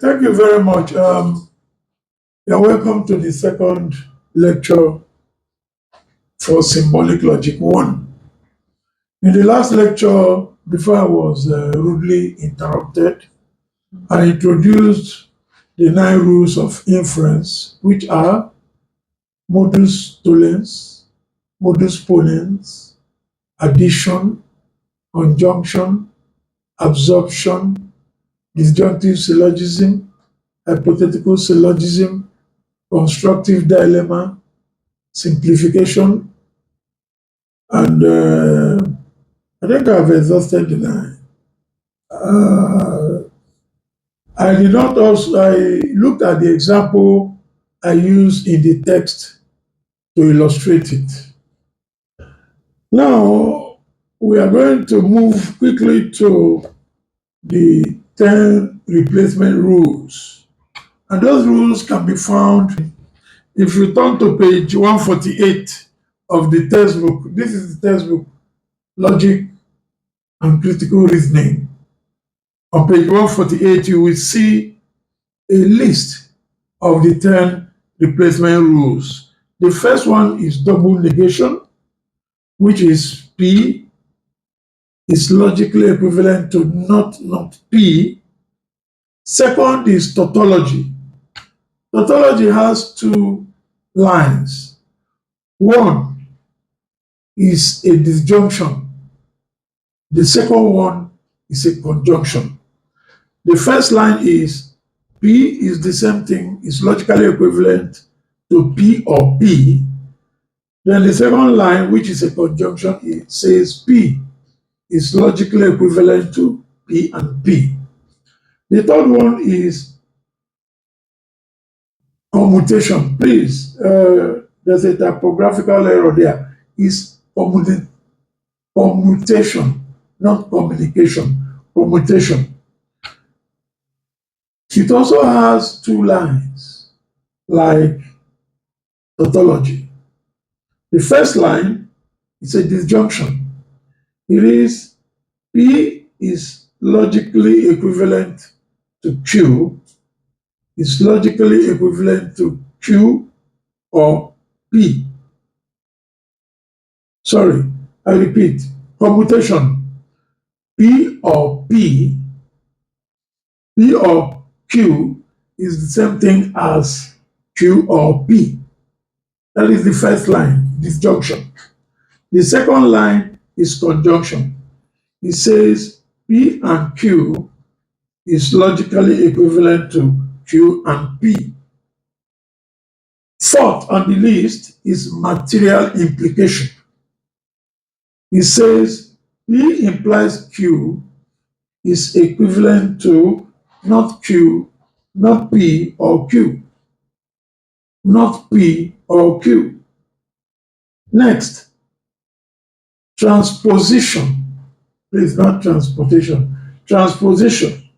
Thank you very much. You're welcome to the second lecture for Symbolic Logic 1. In the last lecture, before I was rudely interrupted, I introduced the 9 rules of inference, which are modus tollens, modus ponens, addition, conjunction, absorption, disjunctive syllogism, hypothetical syllogism, constructive dilemma, simplification, and I think I've exhausted the 9. I did not also, I looked at the example I used in the text to illustrate it. Now, we are going to move quickly to the 10 replacement rules. And those rules can be found if you turn to page 148 of the textbook. This is the textbook, Logic and Critical Reasoning. On page 148, you will see a list of the 10 replacement rules. The first one is double negation, which is P is logically equivalent to not P. Second is tautology. Tautology has 2 lines. One is a disjunction. The second one is a conjunction. The first line is P is the same thing, is logically equivalent to P or P. Then the second line, which is a conjunction, it says P is logically equivalent to P and P. The third one is commutation. Please, there's a typographical error there. It's commutation, not communication. Commutation. It also has 2 lines, like tautology. The first line is a disjunction. It is P is logically equivalent to Q, is logically equivalent to Q or P. Sorry, I repeat, commutation. P or P, P or Q is the same thing as Q or P. That is the first line, disjunction. The second line is conjunction. It says P and Q is logically equivalent to Q and P. Fourth on the list is material implication. It says P implies Q is equivalent to not Q, not P or Q. Not P or Q. Next, transposition. Please, not transportation. Transposition.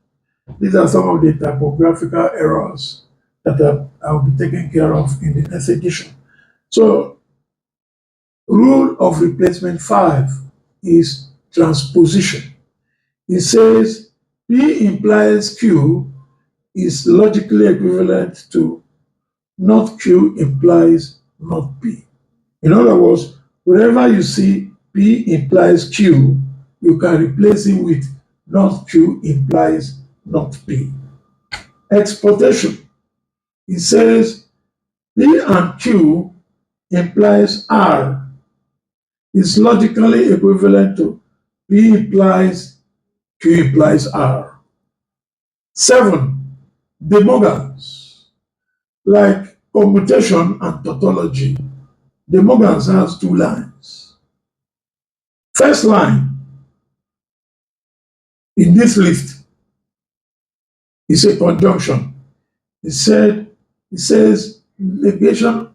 These are some of the typographical errors that I'll be taking care of in the next edition. So, rule of replacement 5 is transposition. It says P implies Q is logically equivalent to not Q implies not P. In other words, wherever you see P implies Q, you can replace it with not Q implies not P. Exportation. It says P and Q implies R is logically equivalent to P implies Q implies R. 7. Demogams. Like commutation and tautology, demogams has 2 lines. First line in this list is a conjunction. It says negation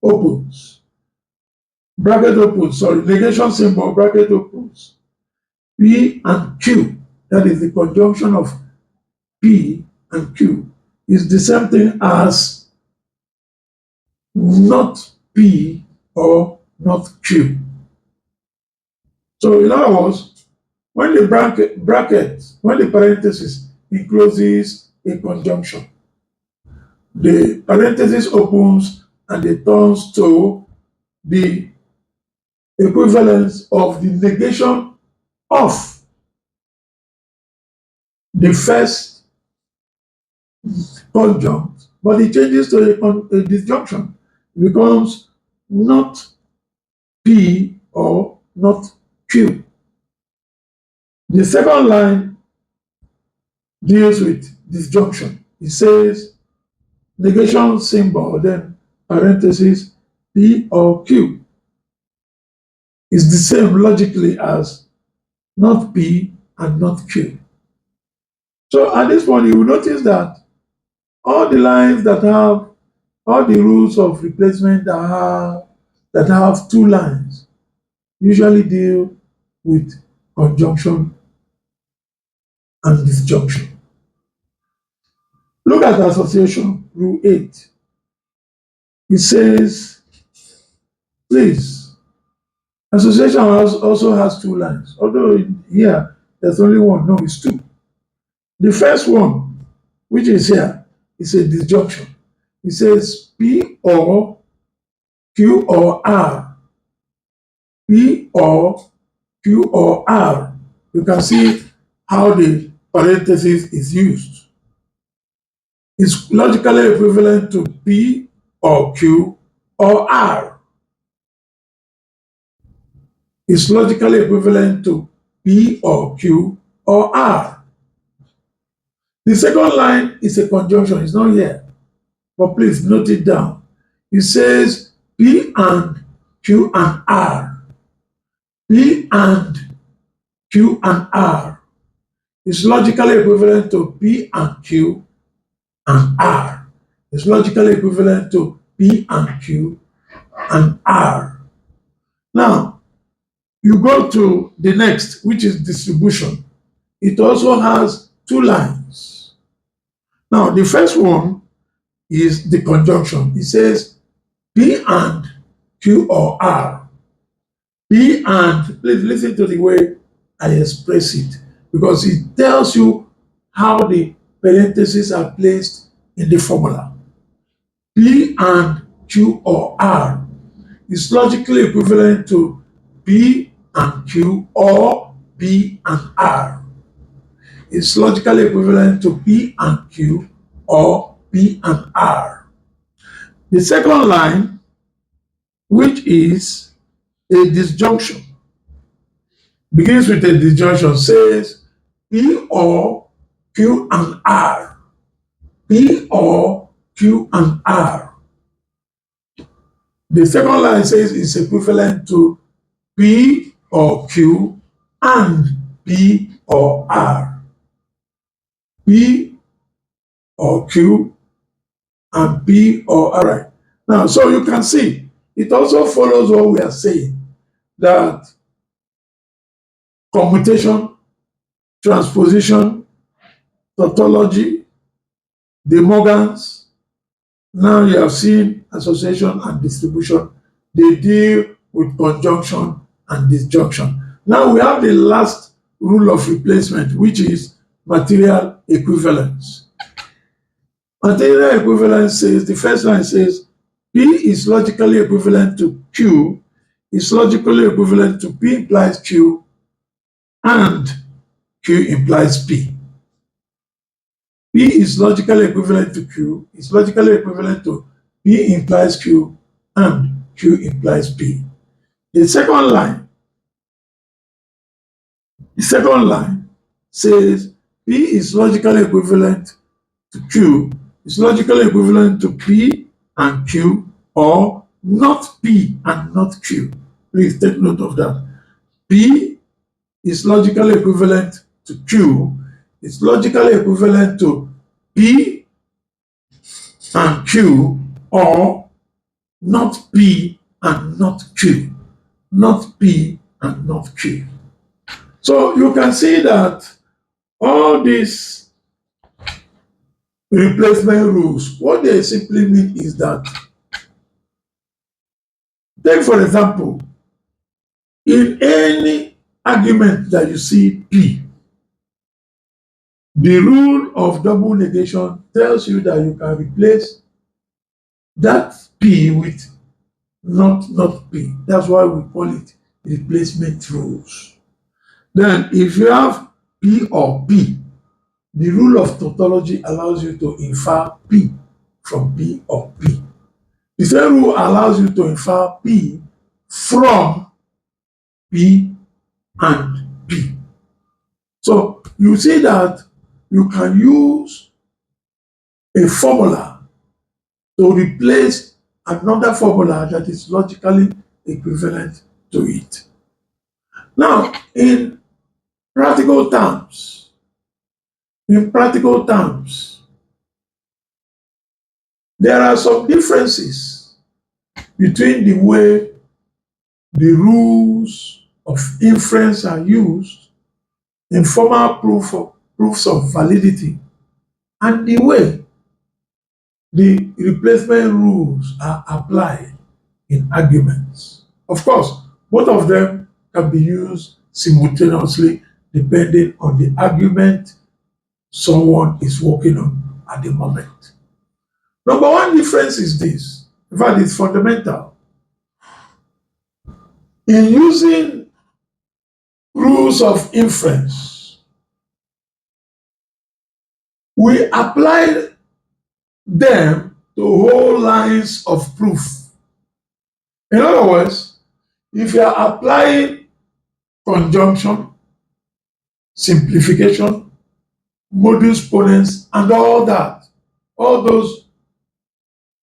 opens, bracket opens, negation symbol, bracket opens. P and Q, that is the conjunction of P and Q, is the same thing as not P or not Q. So in other words, when the bracket, when the parenthesis encloses a conjunction. The parenthesis opens and it turns to the equivalence of the negation of the first conjunct, but it changes to a disjunction. It becomes not P or not Q. The second line deals with disjunction. It says negation symbol, then parenthesis P or Q is the same logically as not P and not Q. So at this point, you will notice that all the lines that have all the rules of replacement that have two lines usually deal with conjunction and disjunction. Look at association, rule 8. It says, please, association also has two lines, although here there's only one, no, it's two. The first one, which is here, is a disjunction. It says P or Q or R. P or Q or R. You can see how the parenthesis is used. It's logically equivalent to P or Q or R. It's logically equivalent to P or Q or R. The second line is a conjunction, it's not here, but please note it down. It says P and Q and R. P and Q and R is logically equivalent to P and Q and R. It's logically equivalent to P and Q and R. Now, you go to the next, which is distribution. It also has two lines. Now, the first one is the conjunction. It says P and Q or R. P and, please listen to the way I express it, because it tells you how the parentheses are placed in the formula. P and Q or R is logically equivalent to P and Q or P and R. It's logically equivalent to P and Q or P and R. The second line, which is a disjunction, begins with a disjunction, says P or Q and R. P or Q and R. The second line says it's equivalent to P or Q and P or R. P or Q and P or R. Right. Now, so you can see, it also follows what we are saying, that commutation, transposition, tautology, De Morgans, now you have seen association and distribution, they deal with conjunction and disjunction. Now we have the last rule of replacement, which is material equivalence. Material equivalence says, the first line says, P is logically equivalent to Q, is logically equivalent to P implies Q, and Q implies P. P is logically equivalent to Q, is logically equivalent to P implies Q, and Q implies P. The second line says P is logically equivalent to Q, is logically equivalent to P and Q, or not P and not Q. Please take note of that. P is logically equivalent to Q, is logically equivalent to P and Q, or not P and not Q. Not P and not Q. So you can see that all these replacement rules, what they simply mean is that, take for example, in any argument that you see P, The rule of double negation tells you that you can replace that P with not P. That's why we call it replacement rules. Then, if you have P or P, the rule of tautology allows you to infer P from P or P. The same rule allows you to infer P from P and P. So you see that you can use a formula to replace another formula that is logically equivalent to it. Now, practical terms, in practical terms, there are some differences between the way the rules of inference are used in formal proofs of validity and the way the replacement rules are applied in arguments. Of course, both of them can be used simultaneously depending on the argument someone is working on at the moment. Number one difference is this. In fact, it's fundamental. In using rules of inference, we apply them to whole lines of proof. In other words, if you are applying conjunction, simplification, modus ponens, and all that, all those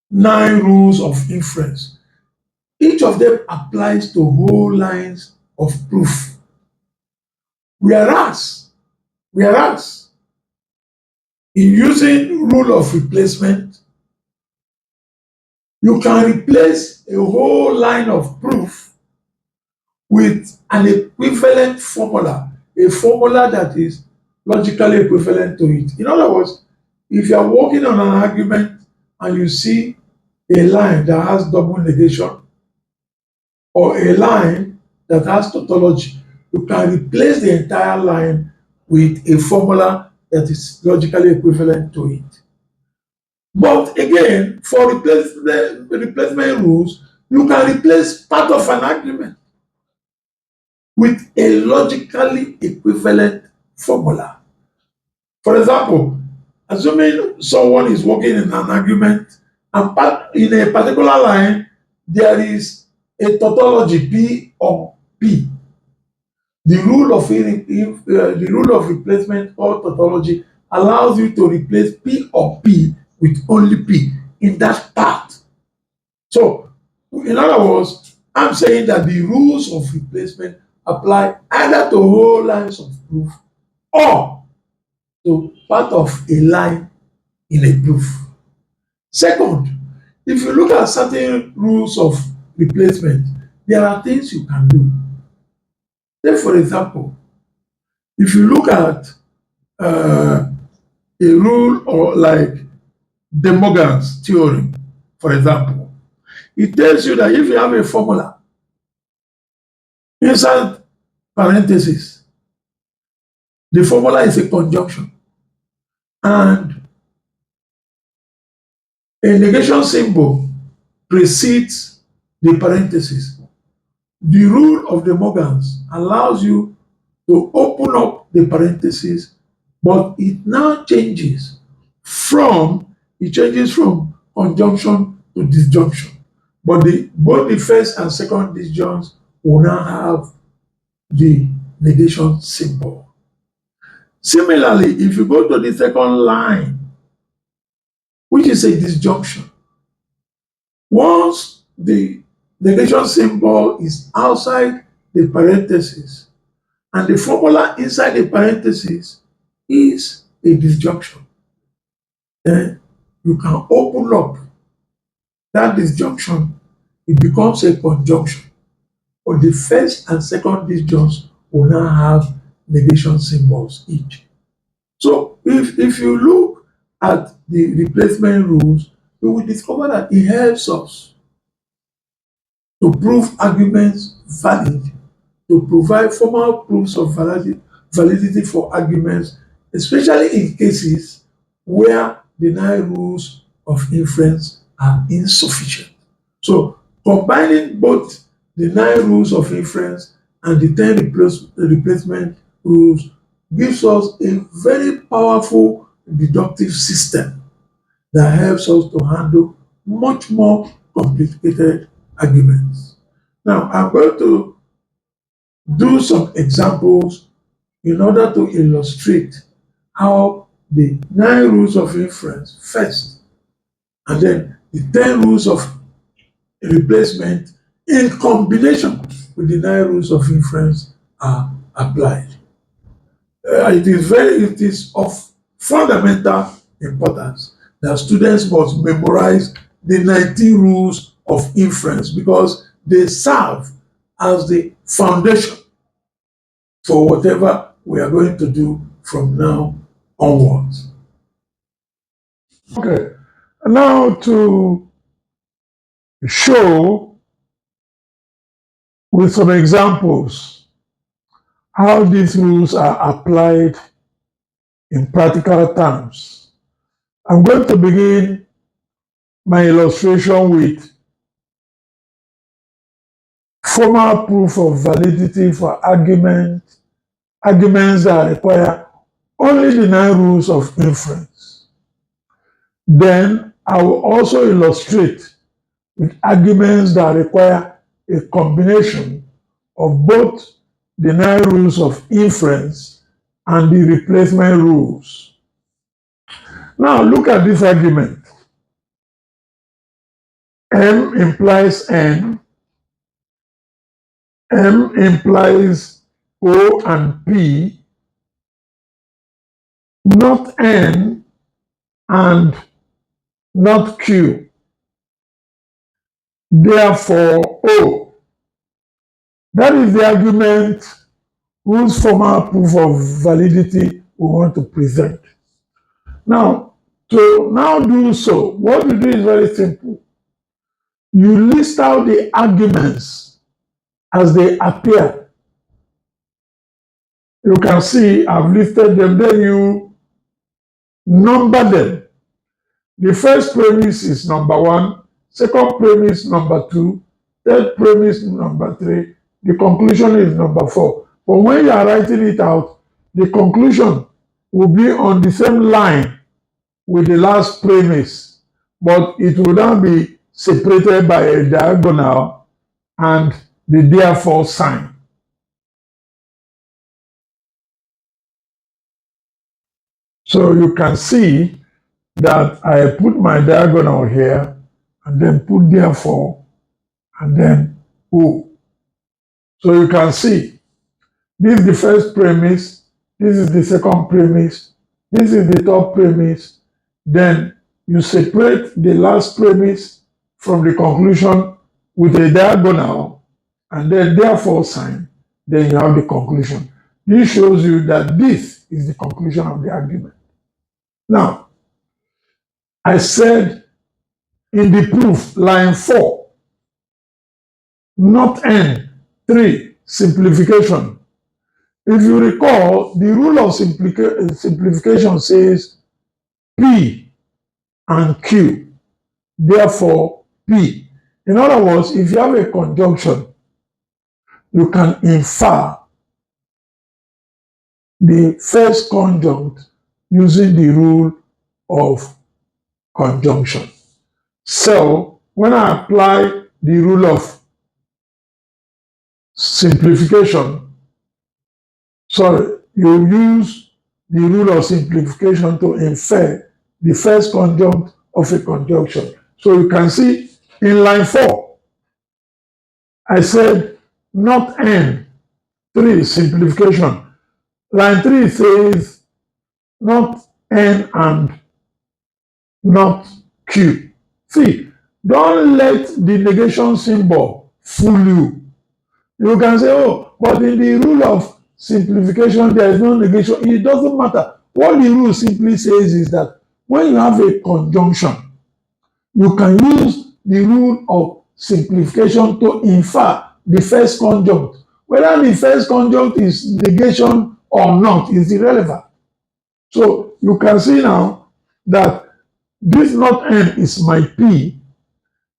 9 rules of inference, each of them applies to whole lines of proof. Whereas, in using rule of replacement, you can replace a whole line of proof with an equivalent formula, a formula that is logically equivalent to it. In other words, if you are working on an argument and you see a line that has double negation or a line that has tautology, you can replace the entire line with a formula that is logically equivalent to it. But again, for replacement rules, you can replace part of an argument with a logically equivalent formula. For example, assuming someone is working in an argument and in a particular line, there is a tautology P or P. The rule of replacement or tautology allows you to replace P or P with only P in that part. So, in other words, I'm saying that the rules of replacement apply either to whole lines of proof or to part of a line in a proof. Second, if you look at certain rules of replacement, there are things you can do. Take, for example, if you look at a rule or like De Morgan's theorem, for example, it tells you that if you have a formula inside parentheses, the formula is a conjunction and a negation symbol precedes the parentheses. The rule of De Morgan's allows you to open up the parentheses, but it changes from conjunction to disjunction. But both the first and second disjuncts will now have the negation symbol. Similarly, if you go to the second line, which is a disjunction, once the negation symbol is outside the parentheses and the formula inside the parentheses is a disjunction, then you can open up that disjunction, it becomes a conjunction. But the first and second disjuncts will now have negation symbols each. So if you look at the replacement rules, you will discover that it helps us to prove arguments valid, to provide formal proofs of validity for arguments especially in cases where the 9 rules of inference are insufficient. So combining both the 9 rules of inference and the 10 replacement rules gives us a very powerful deductive system that helps us to handle much more complicated arguments. Now, I'm going to do some examples in order to illustrate how the 9 rules of inference first, and then the 10 rules of replacement in combination with the 9 rules of inference are applied. It is of fundamental importance that students must memorize the 19 rules of inference because they serve as the foundation for whatever we are going to do from now onwards. Okay, now to show with some examples how these rules are applied in practical terms, I'm going to begin my illustration with formal proof of validity for arguments that require only the 9 rules of inference. Then I will also illustrate with arguments that require a combination of both the 9 rules of inference and the replacement rules. Now look at this argument. M implies N, M implies O and P, not N and not Q. Therefore, O. That is the argument whose formal proof of validity we want to present. Now, to now do so, what you do is very simple. You list out the arguments as they appear. You can see I've listed them, then you number them. The first premise is number 1, second premise number 2, third premise number 3, the conclusion is number 4. But when you are writing it out, the conclusion will be on the same line with the last premise, but it will now be separated by a diagonal and the therefore sign. So you can see that I put my diagonal here and then put therefore and then O. So you can see this is the first premise, this is the second premise, this is the third premise. Then you separate the last premise from the conclusion with a diagonal and then therefore sign. Then you have the conclusion. This shows you that this is the conclusion of the argument. Now, I said in the proof, line 4, not N, 3, simplification. If you recall, the rule of simplification says P and Q, therefore P. In other words, if you have a conjunction, you can infer the first conjunct using the rule of conjunction. So when I apply the rule of simplification, you use the rule of simplification to infer the first conjunct of a conjunction. So you can see in line 4, I said not N, 3, simplification. Line 3 says not N and not Q. See, don't let the negation symbol fool you. You can say, oh, but in the rule of simplification, there is no negation. It doesn't matter. What the rule simply says is that when you have a conjunction, you can use the rule of simplification to infer the first conjunct. Whether the first conjunct is negation or not is irrelevant. So you can see now that this not n is my p,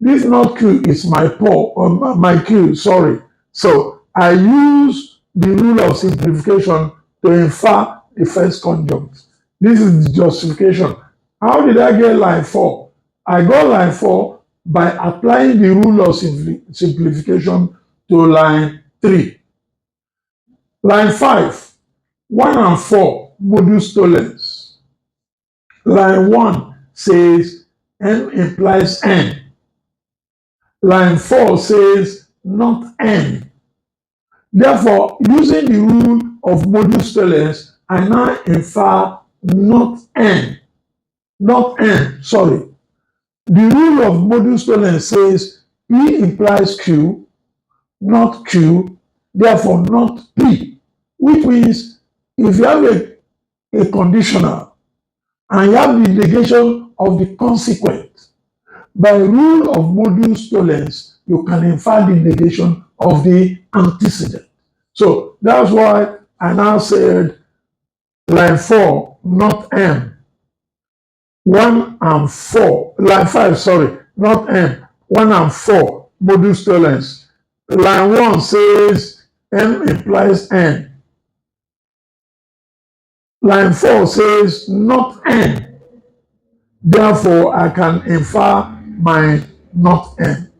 this not q is my Paul, or my q, sorry. So I use the rule of simplification to infer the first conjunct. This is the justification. How did I get line 4? I got line 4 by applying the rule of simplification to line 3. Line 5, 1 and 4, modus tollens. Line 1 says M implies N. Line 4 says not N. Therefore, using the rule of modus tollens, I now infer not N. Not N, sorry. The rule of modus tollens says P implies Q, not Q, therefore not P, which means if you have a conditional and you have the negation of the consequent, by rule of modus tollens, you can infer the negation of the antecedent. So that's why I now said line 4, not M. 1 and 4, line 5, sorry, not M. 1 and 4, modus tollens. Line 1 says M implies N. Line 4 says not N. Therefore, I can infer my not N.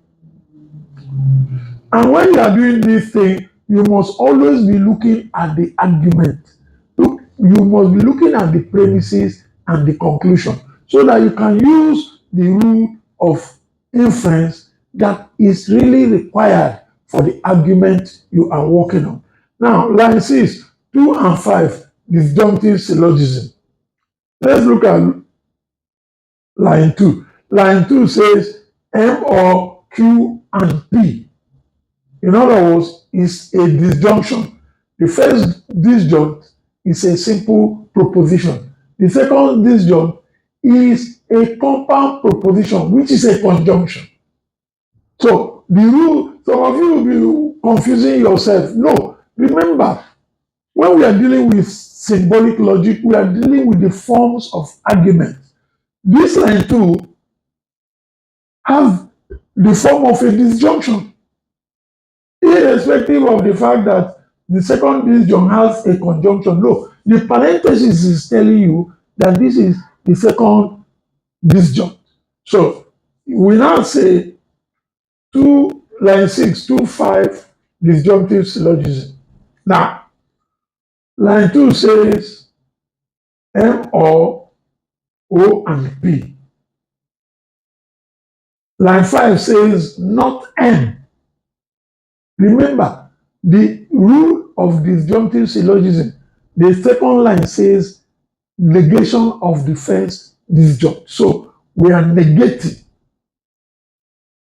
And when you are doing this thing, you must always be looking at the argument. You must be looking at the premises and the conclusion so that you can use the rule of inference that is really required for the argument you are working on. Now, line 6, 2 and 5, disjunctive syllogism. Let's look at line 2. Line 2 says M or Q and P. In other words, it's a disjunction. The first disjunct is a simple proposition. The second disjunct is a compound proposition, which is a conjunction. So the rule, some of you will be confusing yourself. No, remember, when we are dealing with symbolic logic, we are dealing with the forms of argument. This line 2 have the form of a disjunction, irrespective of the fact that the second disjunct has a conjunction. No, the parenthesis is telling you that this is the second disjunct. So we now say line 6, 2, 5, disjunctive syllogism. Now, line 2 says M or O and P. Line 5 says not N. Remember, the rule of disjunctive syllogism, the second line says negation of the first disjunct. So we are negating.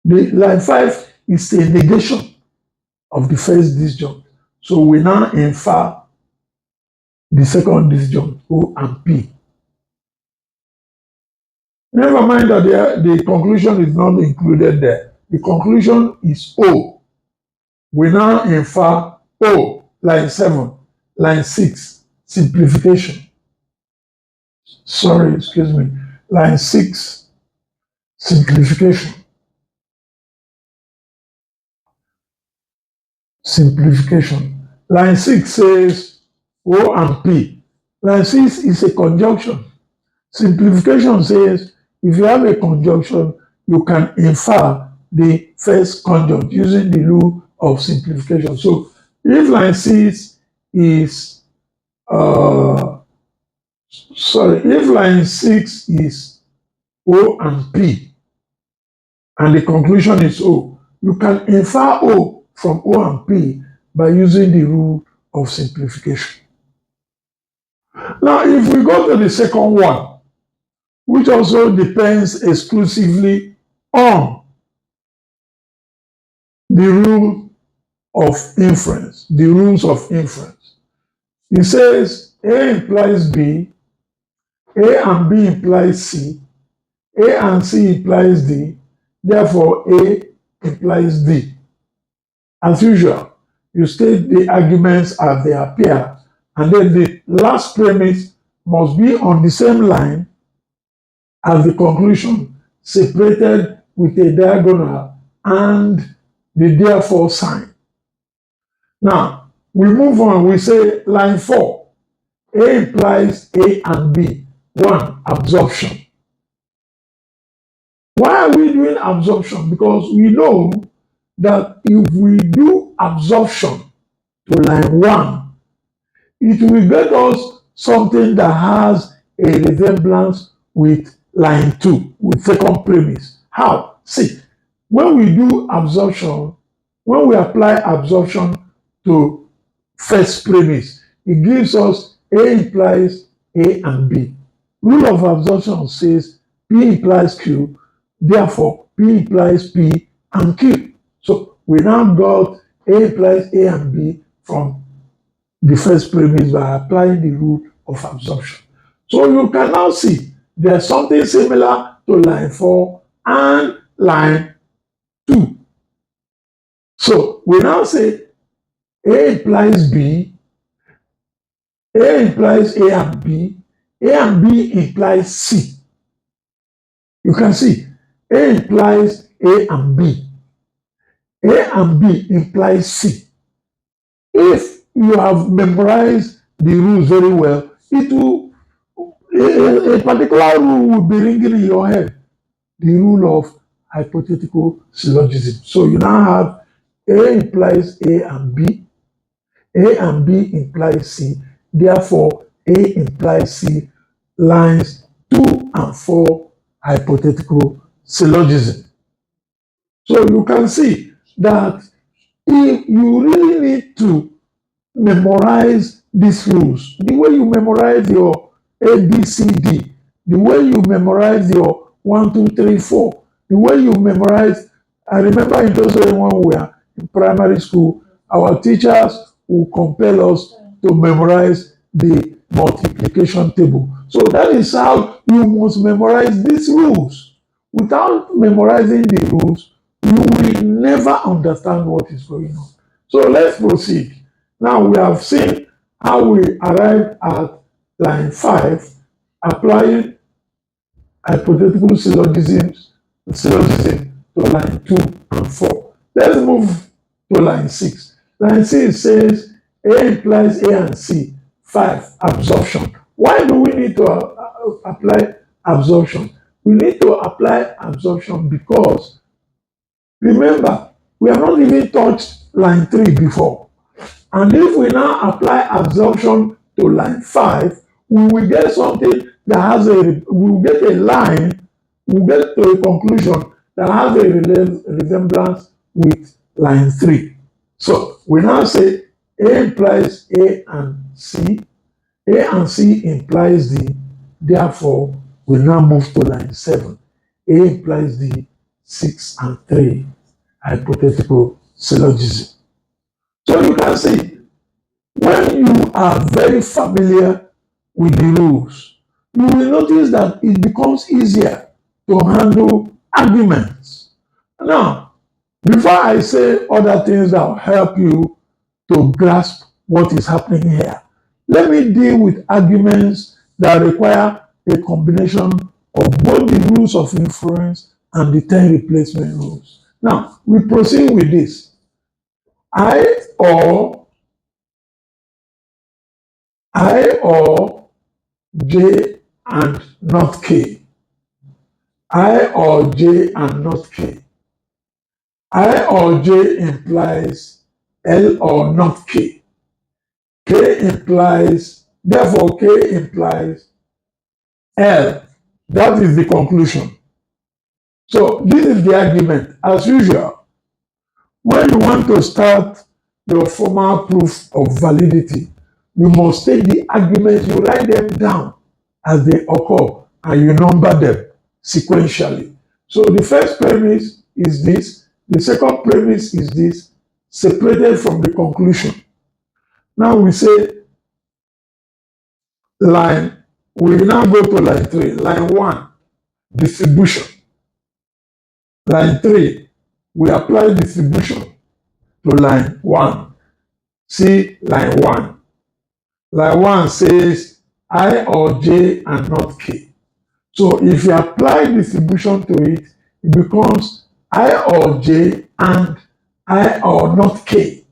The line 5 is a negation of the first disjunct. So we now infer the second disjunct, O and P. Never mind that the conclusion is not included there. The conclusion is O. We now infer O, line 7, line 6, simplification. Sorry, excuse me. Line 6, simplification. Simplification. Line 6 says O and P. Line 6 is a conjunction. Simplification says if you have a conjunction, you can infer the first conjunct using the rule of simplification. So if line 6 is if line 6 is O and P and the conclusion is O, you can infer O from O and P by using the rule of simplification. Now, if we go to the second one, which also depends exclusively on the rule of inference, the rules of inference. It says A implies B, A and B implies C, A and C implies D, therefore A implies D. As usual, you state the arguments as they appear, and then the last premise must be on the same line as the conclusion, separated with a diagonal and the therefore sign. Now, we move on, we say line 4. A implies A and B. 1. Absorption. Why are we doing absorption? Because we know that if we do absorption to line 1, it will get us something that has a resemblance with line 2, with second premise. How? See, when we do absorption, when we apply absorption to first premise, it gives us A implies A and B. Rule of absorption says P implies Q, therefore P implies P and Q. So we now got A implies A and B from the first premise by applying the rule of absorption. So you can now see there's something similar to line 4 and line 2. So we now say A implies B, A implies A and B implies C. You can see A implies A and B implies C. If you have memorized the rules very well, it will a particular rule will be ringing in your head. The rule of hypothetical syllogism. So you now have A implies A and B implies C, therefore A implies C, lines 2 and 4, hypothetical syllogism. So you can see that if you really need to memorize these rules, the way you memorize your ABCD, the way you memorize your 1, 2, 3, 4, the way you memorize, I remember in those days when we were in primary school, our teachers would compel us to memorize the multiplication table. So that is how you must memorize these rules. Without memorizing the rules, you will never understand what is going on. So let's proceed. Now we have seen how we arrived at line 5, applying hypothetical syllogism to line 2 and 4. Let's move to line 6. Line 6 says A implies A and C. 5. Absorption. Why do we need to apply absorption? We need to apply absorption because, remember, we have not even touched line 3 before. And if we now apply absorption to line 5, we will get something that has we will get a line, we will get to a conclusion that has a resemblance with line 3. So we now say A implies A and C, A and C implies D, therefore we now move to line 7. A implies D, 6 and 3, hypothetical syllogism. So you can see, when you are very familiar with the rules, you will notice that it becomes easier to handle arguments. Now, before I say other things that will help you to grasp what is happening here, let me deal with arguments that require a combination of both the rules of inference and the 10 replacement rules. Now, we proceed with this. I or J and not K. I or J and not K. I or J implies L or not K. Therefore K implies L. That is the conclusion. So this is the argument. As usual, when you want to start your formal proof of validity, you must take the arguments, you write them down as they occur, and you number them sequentially. So the first premise is this, the second premise is this, separated from the conclusion. Now we say we now go to line 3. Line 1, distribution. Line 3, we apply distribution to line 1. See line 1. Line 1 says I or J and not K. So if you apply distribution to it, it becomes I or J and I or not K.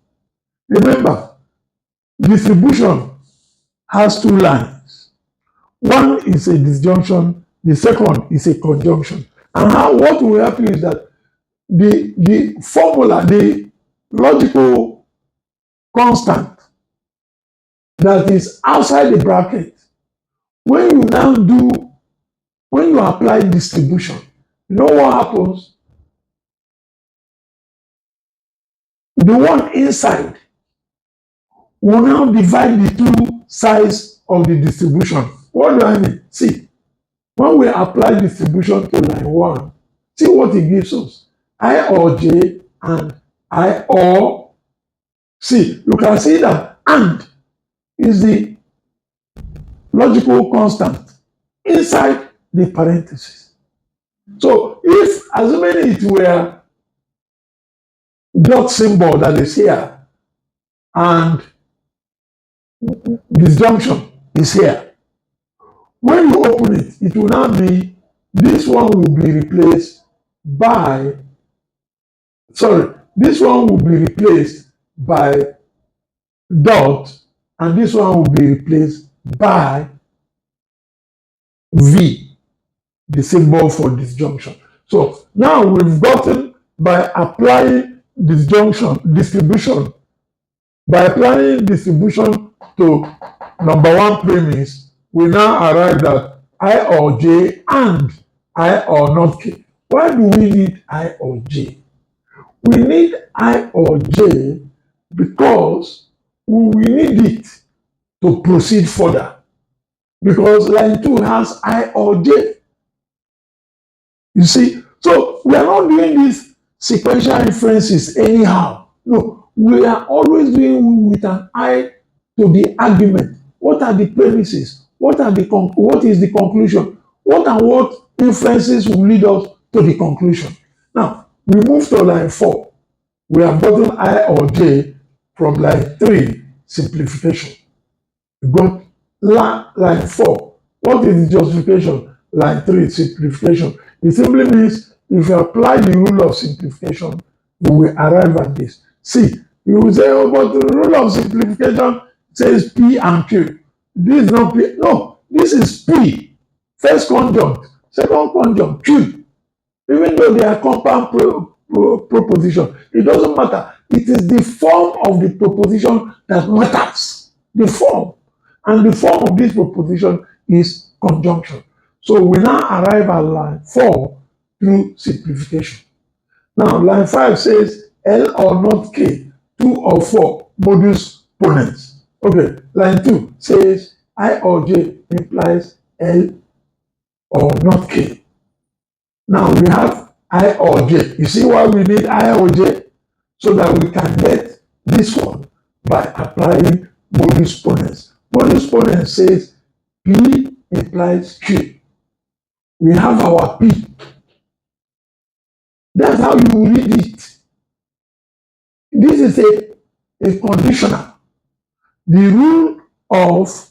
Remember, distribution has two lines. One is a disjunction, the second is a conjunction. And what will happen is that the formula, the logical constant that is outside the bracket, when you now do, when you apply distribution, you know what happens? The one inside will now divide the two sides of the distribution. What do I mean? See, when we apply distribution to line 1, see what it gives us. I or J and I or C. You can see that and is the logical constant inside the parenthesis. So if, assuming it were dot symbol that is here and disjunction is here, when you open it, it will now be, this one will be replaced by, this one will be replaced by dot, and this one will be replaced by V, the symbol for disjunction. So now we've gotten, by applying distribution, by applying distribution to number 1 premise, we now arrive at I or J and I or not K. Why do we need I or J? We need I or J because we need it to proceed further. Because line 2 has I or J. You see, so we are not doing these sequential inferences anyhow. No, we are always doing with an eye to the argument. What are the premises? What is the conclusion? What inferences will lead us to the conclusion? Now, we move to line 4. We have gotten I or J from line 3, simplification. We got line 4. What is the justification? Line 3, simplification. It simply means if you apply the rule of simplification, you will arrive at this. See, you will say, oh, but the rule of simplification says P and Q. This is not P. No, this is P. First conjunct, second conjunct, Q. Even though they are compound proposition, it doesn't matter. It is the form of the proposition that matters. The form. And the form of this proposition is conjunction. So we now arrive at line 4 through simplification. Now, line 5 says L or not K, 2 or 4 modus ponens. Okay, line 2 says I or J implies L or not K. Now we have I or J. You see why we need I or J? So that we can get this one by applying modus ponens. Modus ponens says P implies Q. We have our P. That's how you read it. This is a conditional. The rule of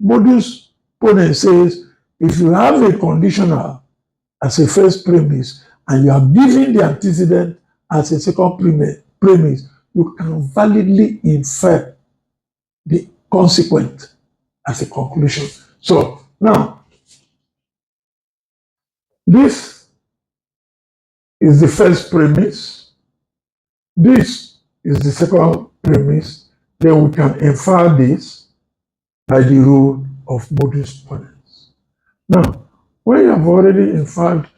modus ponens says if you have a conditional as a first premise and you are giving the antecedent as a second premise, you can validly infer the consequent as a conclusion. So now, this is the first premise. This is the second premise. Then we can infer this by the rule of modus ponens. Now, when you have already inferred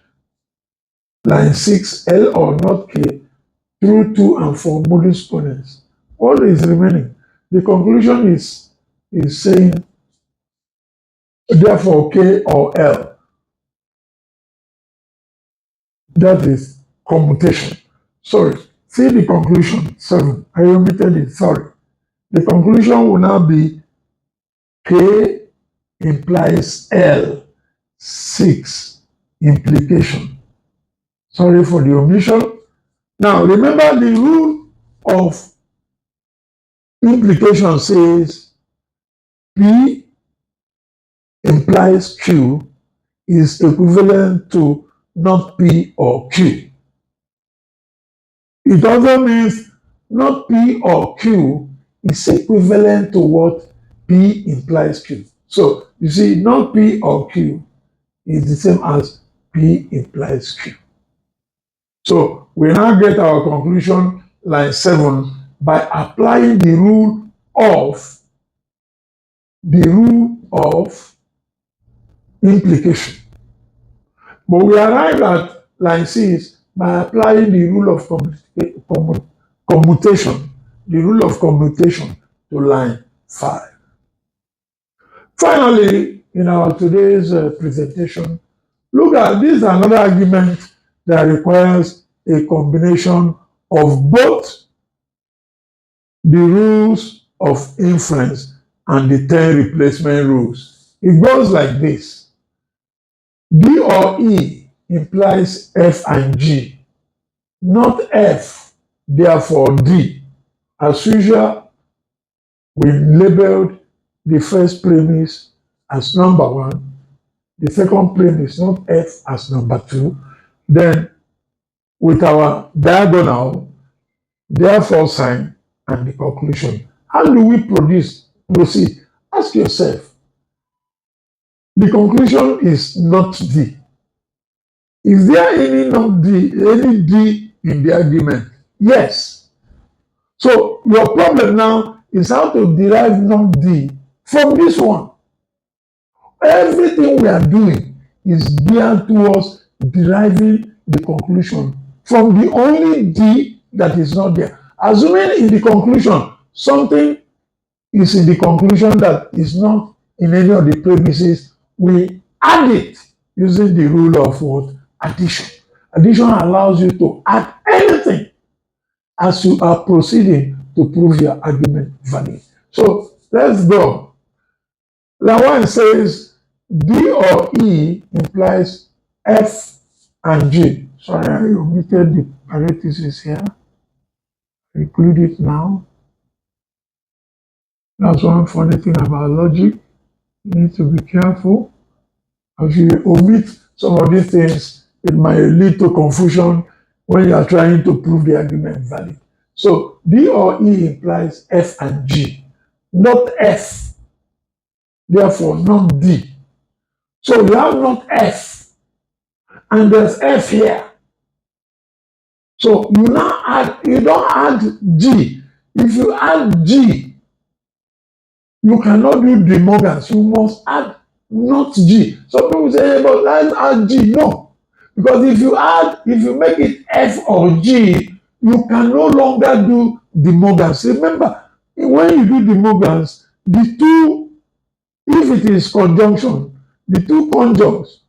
line 6, L or not K, through 2 and 4 modus ponens, what is remaining? The conclusion is saying, therefore, K or L. That is commutation. Sorry, see the conclusion 7. I omitted it, sorry. The conclusion will now be K implies L, 6, implication. Sorry for the omission. Now, remember the rule of implication says P implies Q is equivalent to not P or Q. It also means not P or Q is equivalent to what P implies Q. So you see, not P or Q is the same as P implies Q. So we now get our conclusion, line 7, by applying the rule of implication. But we arrive at line 6 by applying the rule of commutation, the rule of commutation to line 5. Finally, in our today's presentation, look at this, another argument that requires a combination of both the rules of inference and the 10 replacement rules. It goes like this. D or E implies F and G, not F, therefore D. As usual, we labeled the first premise as number 1, the second premise, not F, as number 2. Then with our diagonal, therefore sign, and the conclusion. How do we proceed? Ask yourself. The conclusion is not D. Is there any D in the argument? Yes. So your problem now is how to derive not D from this one. Everything we are doing is geared towards deriving the conclusion from the only D that is not there. Assuming in the conclusion something is in the conclusion that is not in any of the premises, we add it using the rule of what? Addition. Addition allows you to add anything as you are proceeding to prove your argument valid. So let's go. Line 1 says D or E implies F and G. Sorry, I omitted the parentheses here. Include it now. That's one funny thing about logic. You need to be careful. If you omit some of these things, it might lead to confusion when you are trying to prove the argument valid. So D or E implies F and G, not F. Therefore, not D. So you have not F, and there's F here. So you don't add G. If you add G, you cannot do De Morgan's. You must add not G. Some people say, hey, but let's add G. No. Because if you make it F or G, you can no longer do De Morgan's. Remember, when you do De Morgan's, the two, if it is conjunction, the two conjuncts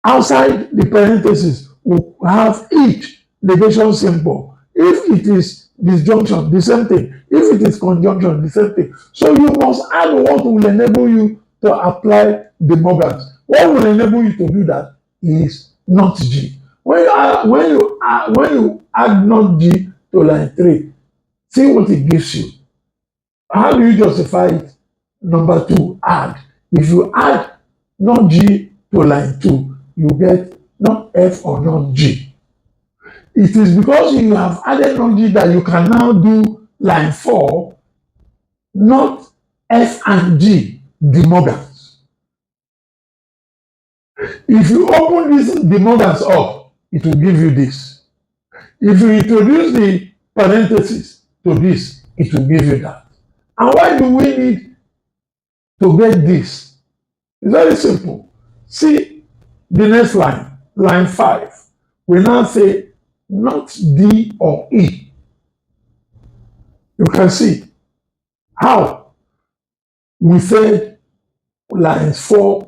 outside the parentheses will have each negation symbol. If it is disjunction, the same thing. If it is conjunction, the same thing. So you must add what will enable you to apply De Morgan's. What will enable you to do that is not G. When you add not G to line 3, see what it gives you. How do you justify it? Number 2, add. If you add not G to line 2, you get not F or not G. It is because you have added not G that you can now do line 4, not F and G, De Morgan's. If you open this De Morgan's up, it will give you this. If you introduce the parentheses to this, it will give you that. And why do we need to get this? It's very simple. See the next line, line 5. We now say not D or E. You can see how we said lines 1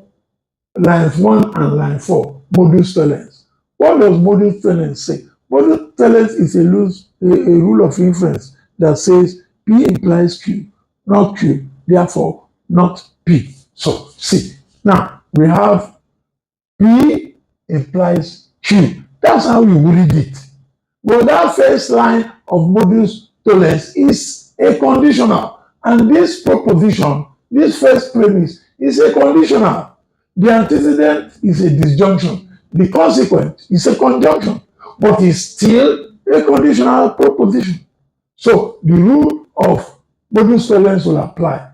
and line 4, modus tollens. What does modus tollens say? Modus tollens is a rule of inference that says P implies Q, not Q, therefore not P. So see, now we have P implies Q. That's how you read it. But that first line of modus tollens is a conditional. And this proposition, this first premise, is a conditional. The antecedent is a disjunction. The consequent is a conjunction, but it's still a conditional proposition. So the rule of modus tollens will apply.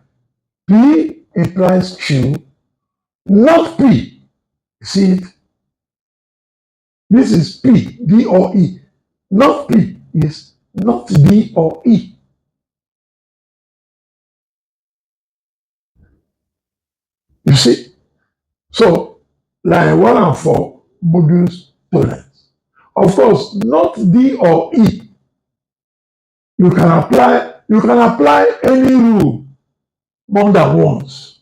P implies Q, not P. See it? This is P, D or E. Not P is not D or E. You see? So line 1 and 4, modus tollens. Of course, not D or E. You can apply any rule more than once.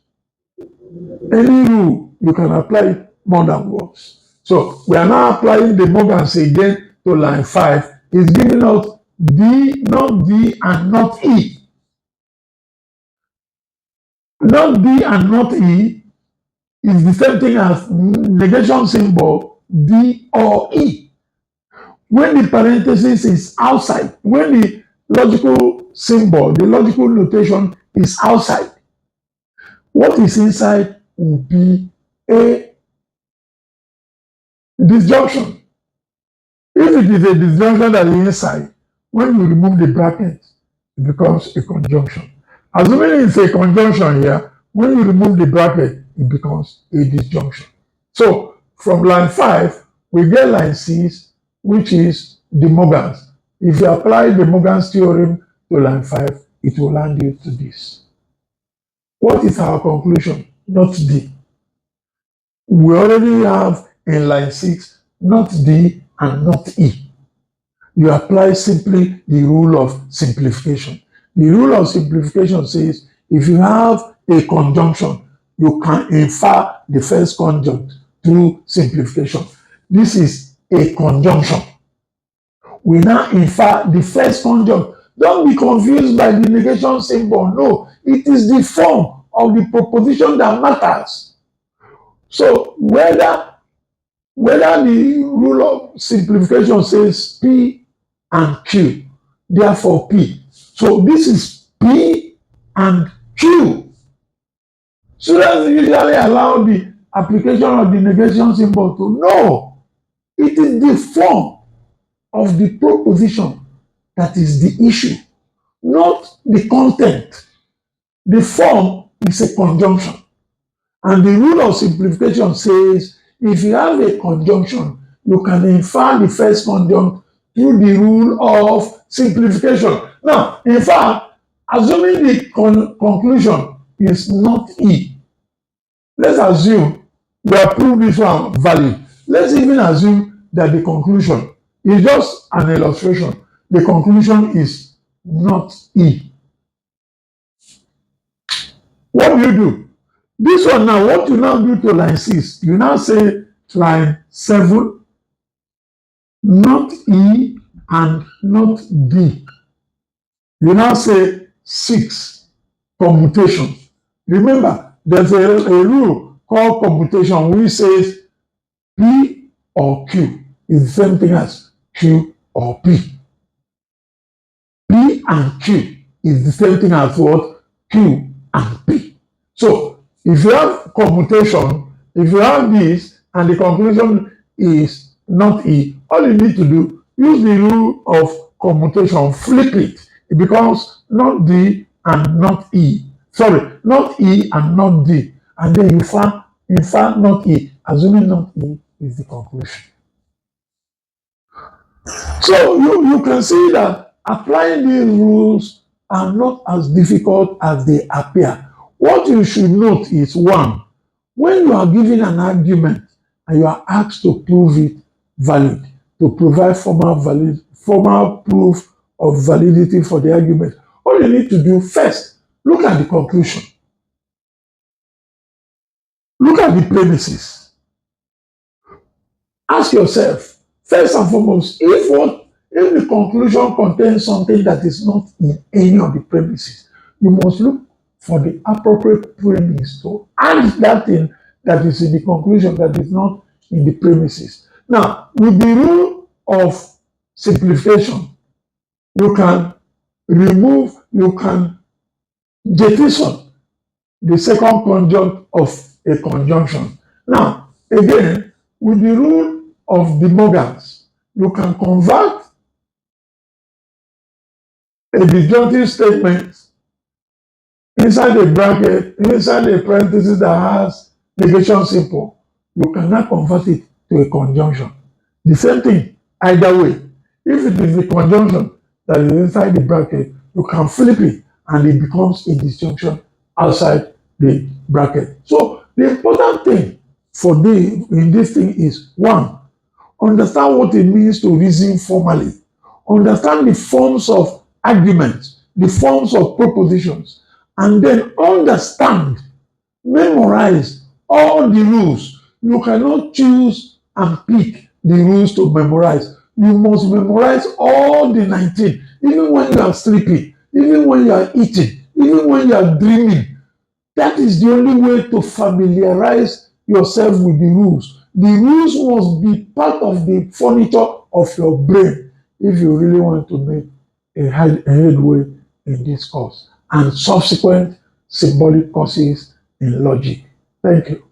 Any rule, you can apply it more than once. So we are now applying the Morgans again to line 5. It's giving us D, not D, and not E. Not D and not E is the same thing as negation symbol D or E. When the parenthesis is outside, when the logical symbol, the logical notation is outside, what is inside will be a disjunction. If it is a disjunction that is inside, when you remove the bracket, it becomes a conjunction. Assuming it's a conjunction here, when you remove the bracket, it becomes a disjunction. So from line 5, we get line 6, which is the Morgans. If you apply the Morgans theorem to line 5, it will land you to this. What is our conclusion? Not D. We already have in line 6, not D and not E. You apply simply the rule of simplification. The rule of simplification says if you have a conjunction, you can infer the first conjunct through simplification. This is a conjunction. We now infer the first conjunct. Don't be confused by the negation symbol. No, it is the form of the proposition that matters. So whether the rule of simplification says P and Q, therefore P. So this is P and Q. Students usually allow the application of the negation symbol to know it is the form of the proposition that is the issue, not the content. The form is a conjunction. And the rule of simplification says if you have a conjunction, you can infer the first conjunct through the rule of simplification. Now, in fact, assuming the conclusion is not E, let's assume we have proved this one valid. Let's even assume that the conclusion is just an illustration. The conclusion is not E. What do? This one now, what you now do to line 6, you now say line 7, not E and not D. You now say 6, commutation. Remember, there's a rule called commutation which says P or Q is the same thing as Q or P. P and Q is the same thing as what? Q and P. So if you have commutation, if you have this and the conclusion is not E, all you need to do, use the rule of commutation, flip it. It becomes not D and not E. Sorry, not E and not D. And then you find not E, assuming not E is the conclusion. So you can see that applying these rules are not as difficult as they appear. What you should note is one, when you are given an argument and you are asked to prove it valid, to provide formal proof of validity for the argument, all you need to do first, look at the conclusion. Look at the premises. Ask yourself, first and foremost, if the conclusion contains something that is not in any of the premises, you must look for the appropriate premise to add that thing that is in the conclusion that is not in the premises. Now, with the rule of simplification, you can jettison the second conjunct of a conjunction. Now, again, with the rule of the Morgans, you can convert a disjunctive statement inside a bracket, inside a parenthesis that has negation symbol. You cannot convert it to a conjunction. The same thing, either way. If it is a conjunction that is inside the bracket, you can flip it and it becomes a disjunction outside the bracket. So the important thing for in this thing is one, understand what it means to reason formally. Understand the forms of arguments, the forms of propositions, and then understand, memorize all the rules. You cannot choose and pick the rules to memorize. You must memorize all the 19, even when you are sleeping, even when you are eating, even when you are dreaming. That is the only way to familiarize yourself with the rules. The rules must be part of the furniture of your brain if you really want to make a headway in this course and subsequent symbolic courses in logic. Thank you.